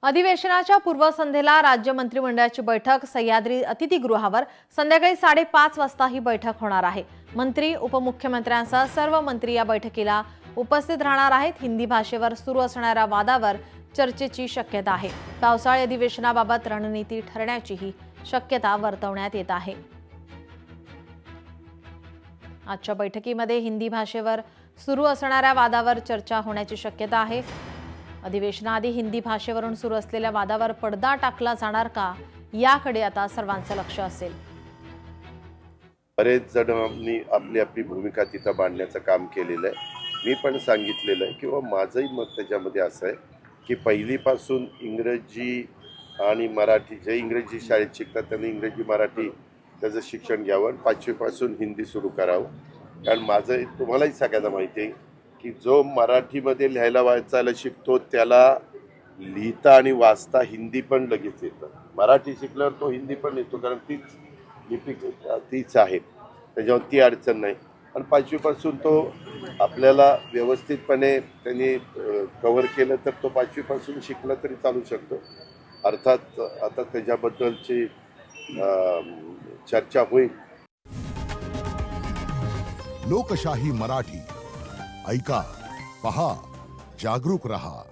अधिवेशनाच्या पूर्वसंध्येला राज्य मंत्रिमंडळाची बैठक सह्याद्री अतिथीगृहावर संध्याकाळी 5:30 वाजता ही बैठक होणार आहे। मंत्री उपमुख्यमंत्र्यांसह सर्व मंत्री या बैठकीला उपस्थित राहणार आहेत। हिंदी भाषेवर सुरू असणाऱ्या वादावर चर्चेची शक्यता आहे। पावसाळी अधिवेशनाबाबत रणनीती ठरण्याचीही शक्यता वर्तवण्यात येत आहे। आजच्या बैठकीमध्ये हिंदी भाषेवर सुरू असणाऱ्या वादावर चर्चा होण्याची शक्यता आहे। अधिवेशनाआधी हिंदी भाषेवरून सुरू असलेल्या वादावर पडदा टाकला जाणार का, याकडे आता सर्वांचं लक्ष असेल। बरेच जणांनी आपली आपली भूमिका तिथं मांडण्याचं काम केलेलं आहे। मी पण सांगितलेलं आहे किंवा माझंही मत त्याच्यामध्ये असं आहे की पहिलीपासून इंग्रजी आणि मराठी, जे इंग्रजी शाळेत शिकतात त्यांनी इंग्रजी मराठी त्याचं शिक्षण घ्यावं, 5वी पासून हिंदी सुरू करावं। कारण माझं तुम्हालाही सगळ्यांना माहिती आहे की जो मराठीमध्ये लिहायला वाचायला शिकतो त्याला लिहिता आणि वाचता हिंदी पण लगेच येतं। मराठी शिकल्यावर तो हिंदी पण येतो, कारण तीच लिपी तीच आहे, त्याच्यावर ती अडचण नाही। आणि 5वी पासून तो आपल्याला व्यवस्थितपणे त्यांनी कव्हर केलं तर तो 5वी पासून शिकला तरी चालू शकतो। अर्थात आता त्याच्याबद्दलची चर्चा होईल। लोकशाही मराठी ऐका, पहा, जागरूक रहा।